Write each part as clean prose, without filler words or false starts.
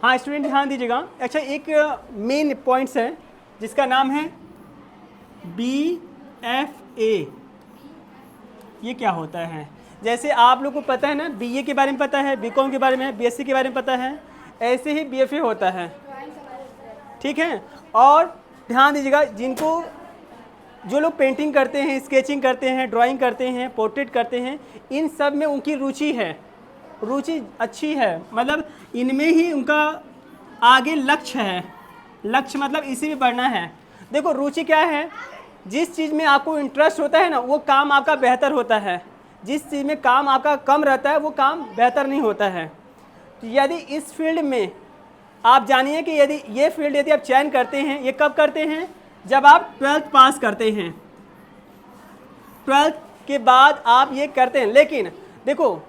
हाँ स्टूडेंट ध्यान दीजिएगा। अच्छा, एक मेन पॉइंट्स है जिसका नाम है BFA। ये क्या होता है? जैसे आप लोग को पता है ना, BA के बारे में पता है, BCom के बारे में, BSc के बारे में पता है, ऐसे ही BFA होता है। ठीक है। और ध्यान दीजिएगा, जिनको जो लोग पेंटिंग करते हैं, स्केचिंग करते हैं, ड्राइंग करते हैं, पोर्ट्रेट करते हैं, इन सब में उनकी रुचि है, रुचि अच्छी है, मतलब इनमें ही उनका आगे लक्ष्य है। लक्ष्य मतलब इसी में बढ़ना है। देखो रुचि क्या है, जिस चीज़ में आपको इंटरेस्ट होता है ना, वो काम आपका बेहतर होता है। जिस चीज़ में काम आपका कम रहता है वो काम बेहतर नहीं होता है। तो यदि इस फील्ड में आप जानिए कि यदि ये फील्ड यदि आप चयन करते हैं, ये कब करते हैं? जब आप 12th पास करते हैं, 12th के बाद आप ये करते हैं। लेकिन देखो,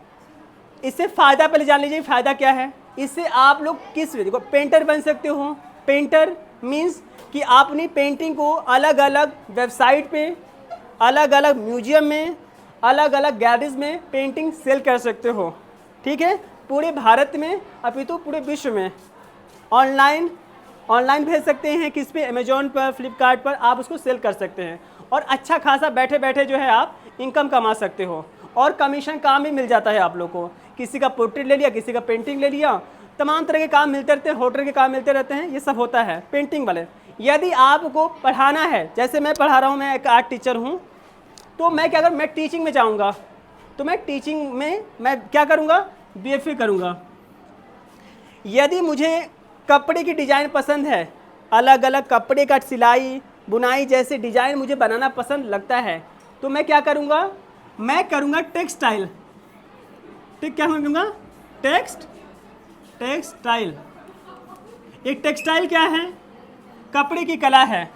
इससे फ़ायदा पहले जान लीजिए फ़ायदा क्या है। इससे आप लोग किस, देखो पेंटर बन सकते हो। पेंटर मीन्स कि आप अपनी पेंटिंग को अलग अलग वेबसाइट पे, अलग अलग म्यूजियम में, अलग अलग गैलरीज में पेंटिंग सेल कर सकते हो। ठीक है, पूरे भारत में अपितु पूरे विश्व में। ऑनलाइन भेज सकते हैं, किस पे? अमेजोन पर, फ्लिपकार्ट पर आप उसको सेल कर सकते हैं और अच्छा खासा बैठे बैठे जो है आप इनकम कमा सकते हो। और कमीशन काम भी मिल जाता है आप लोग को। किसी का पोर्ट्रेट ले लिया, किसी का पेंटिंग ले लिया, तमाम तरह के काम मिलते रहते हैं, होटल के काम मिलते रहते हैं, ये सब होता है पेंटिंग वाले। यदि आपको पढ़ाना है, जैसे मैं पढ़ा रहा हूँ, मैं एक आर्ट टीचर हूँ, तो मैं क्या करूँ, मैं टीचिंग में जाऊँगा, तो मैं टीचिंग में मैं क्या करूँगा, BFA करूँगा। यदि मुझे कपड़े की डिज़ाइन पसंद है, अलग अलग कपड़े का सिलाई बुनाई जैसे डिज़ाइन मुझे बनाना पसंद लगता है, तो मैं क्या करूँगा, मैं करूँगा टेक्सटाइल। ठीक, क्या करूँगा? टेक्सटाइल। एक टेक्सटाइल क्या है? कपड़े की कला है।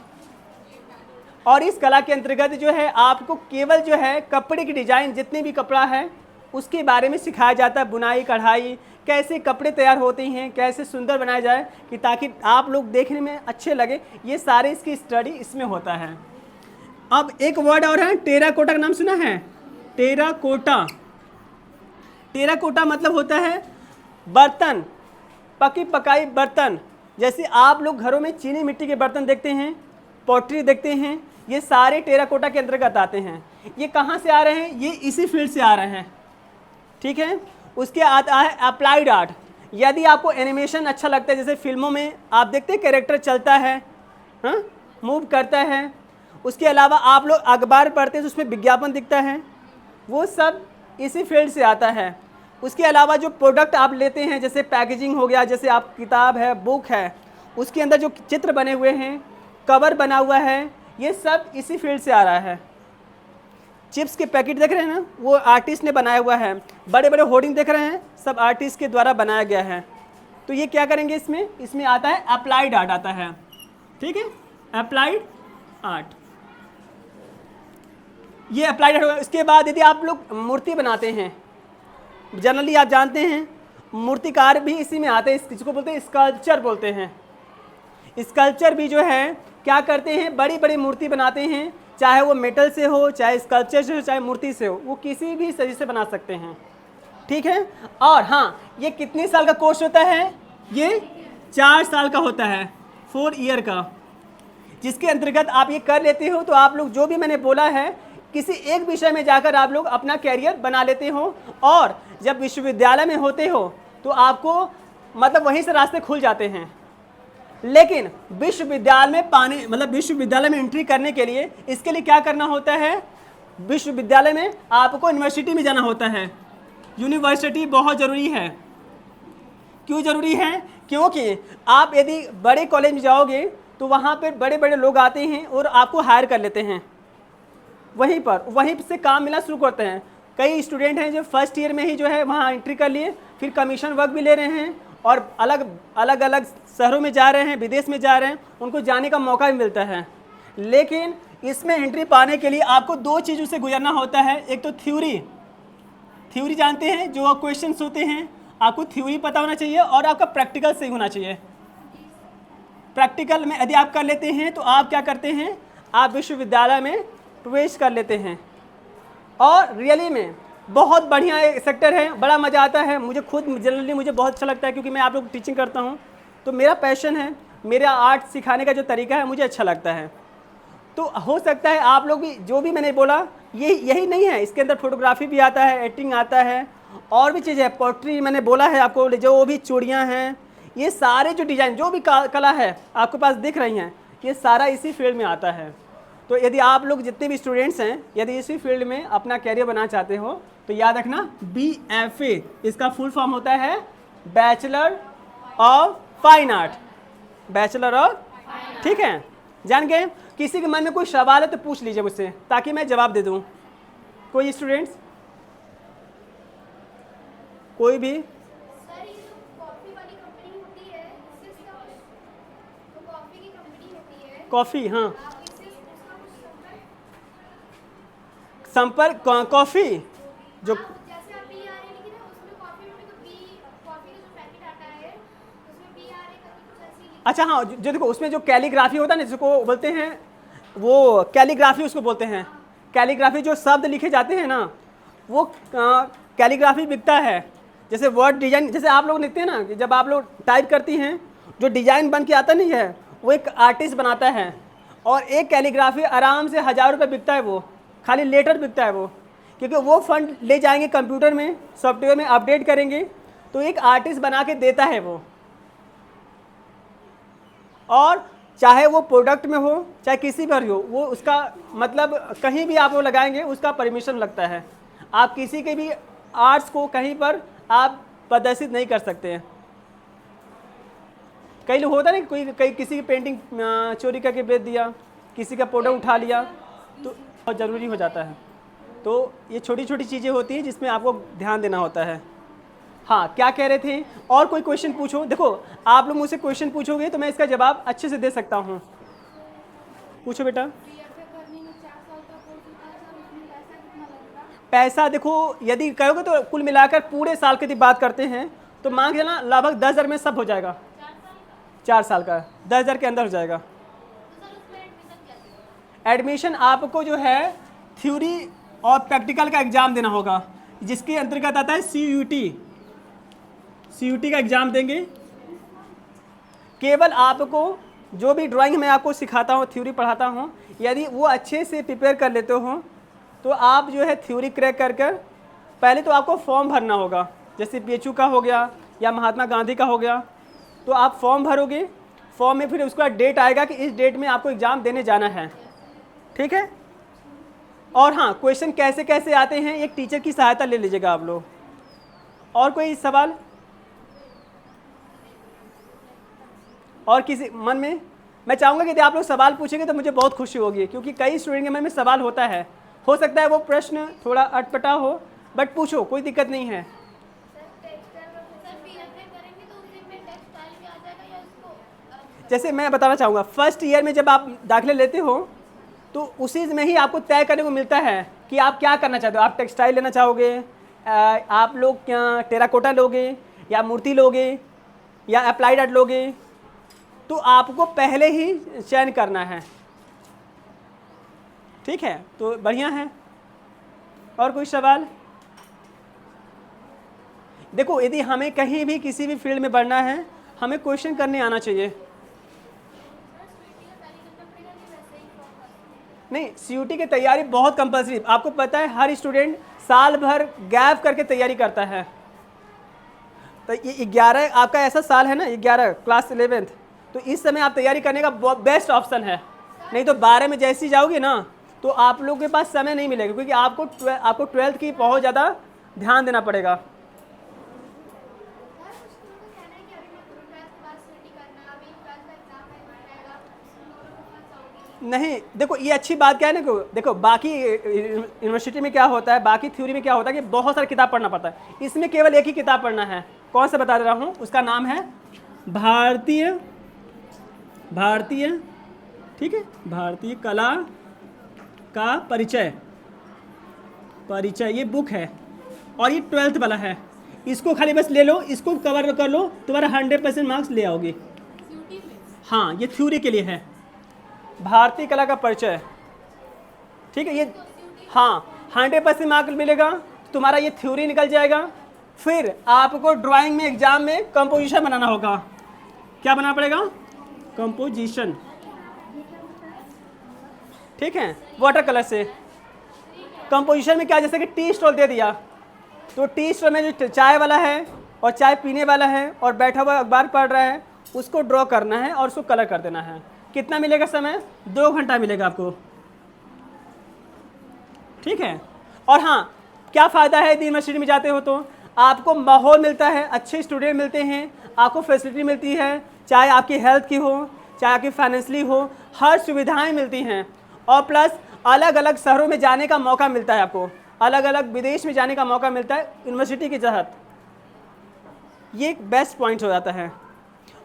और इस कला के अंतर्गत जो है आपको केवल जो है कपड़े की डिज़ाइन, जितने भी कपड़ा है उसके बारे में सिखाया जाता है। बुनाई, कढ़ाई, कैसे कपड़े तैयार होते हैं, कैसे सुंदर बनाया जाए कि ताकि आप लोग देखने में अच्छे लगे, ये सारे इसकी स्टडी इसमें होता है। अब एक वर्ड और है, टेराकोटा का नाम सुना है? टेराकोटा। टेराकोटा मतलब होता है बर्तन, पकी पकाई बर्तन। जैसे आप लोग घरों में चीनी मिट्टी के बर्तन देखते हैं, पॉटरी देखते हैं, ये सारे टेराकोटा के अंतर्गत आते हैं। ये कहाँ से आ रहे हैं? ये इसी फील्ड से आ रहे हैं। ठीक है। उसके आता है अप्लाइड आर्ट। यदि आपको एनिमेशन अच्छा लगता है, जैसे फिल्मों में आप देखते हैं कैरेक्टर चलता है, हाँ, मूव करता है, उसके अलावा आप लोग अखबार पढ़ते हैं तो उसमें विज्ञापन दिखता है, वो सब इसी फील्ड से आता है। उसके अलावा जो प्रोडक्ट आप लेते हैं, जैसे पैकेजिंग हो गया, जैसे आप किताब है, बुक है, उसके अंदर जो चित्र बने हुए हैं, कवर बना हुआ है, ये सब इसी फील्ड से आ रहा है। चिप्स के पैकेट देख रहे हैं ना, वो आर्टिस्ट ने बनाया हुआ है। बड़े बड़े होर्डिंग देख रहे हैं, सब आर्टिस्ट के द्वारा बनाया गया है। तो ये क्या करेंगे, इसमें आता है अप्लाइड आर्ट आता है। ठीक है, अप्लाइड आर्ट, ये अप्लाइड आर्ट होगा। इसके बाद यदि आप लोग मूर्ति बनाते हैं, जनरली आप जानते हैं मूर्तिकार भी इसी में आते हैं, इसको बोलते हैं स्कल्पचर बोलते हैं। स्कल्पचर भी जो है क्या करते हैं, बड़ी बड़ी मूर्ति बनाते हैं, चाहे वो मेटल से हो, चाहे स्कल्पचर से हो, चाहे मूर्ति से हो, वो किसी भी तरीके से बना सकते हैं। ठीक है। और हाँ, ये कितने साल का कोर्स होता है? ये 4 साल का होता है, 4 ईयर का, जिसके अंतर्गत आप ये कर लेते हो तो आप लोग जो भी मैंने बोला है, किसी एक विषय में जाकर आप लोग अपना कैरियर बना लेते हो। और जब विश्वविद्यालय में होते हो तो आपको मतलब वहीं से रास्ते खुल जाते हैं। लेकिन विश्वविद्यालय में एंट्री करने के लिए, इसके लिए क्या करना होता है, विश्वविद्यालय में आपको यूनिवर्सिटी में जाना होता है। यूनिवर्सिटी बहुत ज़रूरी है। क्यों ज़रूरी है? क्योंकि आप यदि बड़े कॉलेज में जाओगे तो वहाँ पर बड़े बड़े लोग आते हैं और आपको हायर कर लेते हैं। वहीं से काम मिलना शुरू करते हैं। कई स्टूडेंट हैं जो फर्स्ट ईयर में ही जो है वहाँ एंट्री कर लिए, फिर कमीशन वर्क भी ले रहे हैं और अलग अलग शहरों में जा रहे हैं, विदेश में जा रहे हैं, उनको जाने का मौका भी मिलता है। लेकिन इसमें एंट्री पाने के लिए आपको 2 चीज़ों से गुजरना होता है। एक तो थ्योरी जानते हैं, जो क्वेश्चंस होते हैं, आपको थ्योरी पता होना चाहिए, और आपका प्रैक्टिकल सही होना चाहिए। प्रैक्टिकल में यदि आप कर लेते हैं तो आप क्या करते हैं, आप विश्वविद्यालय में प्रवेश कर लेते हैं। और रियली में बहुत बढ़िया सेक्टर है, बड़ा मज़ा आता है। मुझे खुद जनरली मुझे बहुत अच्छा लगता है, क्योंकि मैं आप लोग टीचिंग करता हूँ, तो मेरा पैशन है, मेरा आर्ट सिखाने का जो तरीका है मुझे अच्छा लगता है। तो हो सकता है आप लोग भी, जो भी मैंने बोला ये यही नहीं है, इसके अंदर फोटोग्राफी भी आता है, एडिटिंग आता है, और भी चीज़ें है, पोट्री मैंने बोला है आपको, जो वो भी चूड़ियाँ हैं, ये सारे जो डिज़ाइन जो भी कला है आपके पास दिख रही हैं, ये सारा इसी फील्ड में आता है। तो यदि आप लोग जितने भी स्टूडेंट्स हैं, यदि इसी फील्ड में अपना कैरियर बनाना चाहते हो, तो याद रखना BFA, इसका फुल फॉर्म होता है bachelor of fine art, bachelor of, ठीक है, जान गए। किसी के मन में कोई सवाल है तो पूछ लीजिए मुझसे, ताकि मैं जवाब दे दूं। कोई स्टूडेंट्स, कोई भी? सर ये जो कॉफी वाली कंपनी होती है, इससे उसका कुछ, तो कॉफी की कंपनी होती है, कॉफ़ी, हाँ, आप इससे उसका कुछ संपर्क कॉफ़ी जो, जैसे आप BRA लिखी ना, उसमें कॉफी में भी तो बी, कॉफी का जो पैकेट आता है उसमें BRA करके कुछ ऐसी लिखी। अच्छा हाँ, जो देखो उसमें जो कैलीग्राफी होता है ना, जिसको बोलते हैं वो कैलीग्राफी, उसको बोलते हैं कैलीग्राफी। जो शब्द लिखे जाते हैं ना, वो कैलीग्राफी बिकता है। जैसे वर्ड डिजाइन, जैसे आप लोग लिखते हैं ना, कि जब आप लोग टाइप करती हैं, जो डिजाइन बन के आता नहीं है, वो एक आर्टिस्ट बनाता है, और एक कैलीग्राफी आराम से 1000 रुपये बिकता है, वो खाली लेटर बिकता है वो, क्योंकि वो फंड ले जाएंगे कंप्यूटर में, सॉफ्टवेयर में अपडेट करेंगे, तो एक आर्टिस्ट बना के देता है वो। और चाहे वो प्रोडक्ट में हो, चाहे किसी पर हो, वो उसका मतलब कहीं भी आप वो लगाएंगे, उसका परमिशन लगता है। आप किसी के भी आर्ट्स को कहीं पर आप प्रदर्शित नहीं कर सकते हैं। कई लोग होता है ना, कोई किसी की पेंटिंग चोरी करके बेच दिया, किसी का प्रोडक्ट उठा लिया, तो बहुत ज़रूरी हो जाता है। तो ये छोटी छोटी चीज़ें होती हैं जिसमें आपको ध्यान देना होता है। हाँ, क्या कह रहे थे? और कोई क्वेश्चन पूछो। देखो आप लोग मुझसे क्वेश्चन पूछोगे तो मैं इसका जवाब अच्छे से दे सकता हूँ। पूछो बेटा। BFA करने में 4 साल का कोर्स होता है सर, उसमें पैसा कितना लगेगा? पैसा देखो, यदि करोगे तो कुल मिलाकर पूरे साल की यदि बात करते हैं तो मान के चलना लगभग 10,000 में सब हो जाएगा। 4 साल का 10,000 के अंदर हो जाएगा। तो सर उसमें एडमिशन कैसे? एडमिशन आपको जो है थ्योरी और प्रैक्टिकल का एग्ज़ाम देना होगा, जिसके अंतर्गत आता है CUT का एग्ज़ाम देंगे। केवल आपको जो भी ड्राइंग मैं आपको सिखाता हूँ, थ्योरी पढ़ाता हूँ, यदि वो अच्छे से प्रिपेयर कर लेते हो तो आप जो है थ्योरी क्रैक कर कर, पहले तो आपको फॉर्म भरना होगा, जैसे PHU का हो गया या महात्मा गांधी का हो गया, तो आप फॉर्म भरोगे, फॉर्म में फिर उसका डेट आएगा कि इस डेट में आपको एग्ज़ाम देने जाना है, ठीक है। और हाँ, क्वेश्चन कैसे कैसे आते हैं, एक टीचर की सहायता ले लीजिएगा आप लोग। और कोई सवाल और किसी मन में? मैं चाहूँगा कि यदि आप लोग सवाल पूछेंगे तो मुझे बहुत खुशी होगी, क्योंकि कई स्टूडेंट के मन में सवाल होता है। हो सकता है वो प्रश्न थोड़ा अटपटा हो, बट पूछो, कोई दिक्कत नहीं है। सर BFA करेंगे तो उसी में टेक्सटाइल भी आ जाएगा या उसको जैसे मैं बताना चाहूँगा, फर्स्ट ईयर में जब आप दाखिले लेते हो तो उसी में ही आपको तय करने को मिलता है कि आप क्या करना चाहते हो। आप टेक्सटाइल लेना चाहोगे, आप लोग क्या टेराकोटा लोगे, या मूर्ति लोगे, या अप्लाइड आर्ट लोगे, तो आपको पहले ही चयन करना है, ठीक है। तो बढ़िया है। और कोई सवाल? देखो यदि हमें कहीं भी किसी भी फील्ड में बढ़ना है, हमें क्वेश्चन करने आना चाहिए। नहीं, CUT की तैयारी बहुत कंपलसरी, आपको पता है हर स्टूडेंट साल भर गैप करके तैयारी करता है। तो ये 11 आपका ऐसा साल है ना, 11 क्लास 11th, तो इस समय आप तैयारी करने का बेस्ट ऑप्शन है। नहीं तो 12 में जैसी जाओगे ना, तो आप लोगों के पास समय नहीं मिलेगा, क्योंकि आपको 12th की बहुत ज़्यादा ध्यान देना पड़ेगा। नहीं, देखो ये अच्छी बात क्या है ना, देखो बाकी यूनिवर्सिटी में क्या होता है, बाकी थ्योरी में क्या होता है कि बहुत सारी किताब पढ़ना पड़ता है। इसमें केवल एक ही किताब पढ़ना है। कौन सा बता दे रहा हूँ, उसका नाम है भारतीय, ठीक है, भारतीय कला का परिचय, ये बुक है, और ये 12th वाला है। इसको खाली बस ले लो, इसको कवर कर लो, तुम्हारा 100% मार्क्स ले आओगे। हाँ, ये थ्योरी के लिए है, भारतीय कला का परिचय, ठीक है। ये हाँ 100% मार्क्स मिलेगा, तुम्हारा ये थ्योरी निकल जाएगा। फिर आपको ड्राइंग में एग्जाम में कंपोजिशन बनाना होगा। क्या बनाना पड़ेगा? कंपोजिशन, ठीक है, वाटर कलर से। कंपोजिशन में क्या, जैसे कि टी स्टॉल दे दिया, तो टी स्टॉल में जो चाय वाला है और चाय पीने वाला है और बैठा हुआ अखबार पढ़ रहा है, उसको ड्रॉ करना है और उसको कलर कर देना है। कितना मिलेगा समय? 2 घंटा मिलेगा आपको, ठीक है। और हाँ, क्या फ़ायदा है यदि यूनिवर्सिटी में जाते हो तो? आपको माहौल मिलता है, अच्छे स्टूडेंट मिलते हैं, आपको फैसिलिटी मिलती है, चाहे आपकी हेल्थ की हो, चाहे आपकी फाइनेंशियली हो, हर सुविधाएं मिलती हैं। और प्लस अलग अलग शहरों में जाने का मौका मिलता है, आपको अलग अलग विदेश में जाने का मौका मिलता है यूनिवर्सिटी के तहत। ये एक बेस्ट पॉइंट हो जाता है।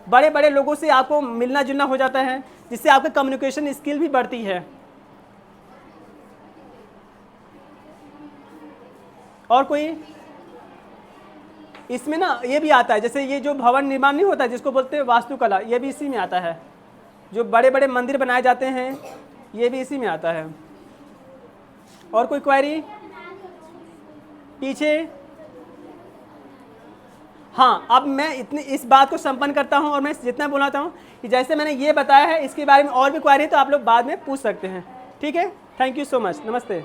बड़े बड़े लोगों से आपको मिलना जुलना हो जाता है, जिससे आपका कम्युनिकेशन स्किल भी बढ़ती है। और कोई इसमें ना ये भी आता है, जैसे ये जो भवन निर्माण नहीं होता है जिसको बोलते हैं वास्तुकला, ये भी इसी में आता है। जो बड़े बड़े मंदिर बनाए जाते हैं ये भी इसी में आता है। और कोई क्वेरी पीछे? हाँ, अब मैं इस बात को संपन्न करता हूँ और मैं जितना बोलाता हूँ कि जैसे मैंने ये बताया है, इसके बारे में और भी क्वेरी है तो आप लोग बाद में पूछ सकते हैं, ठीक है। थैंक यू सो मच, नमस्ते।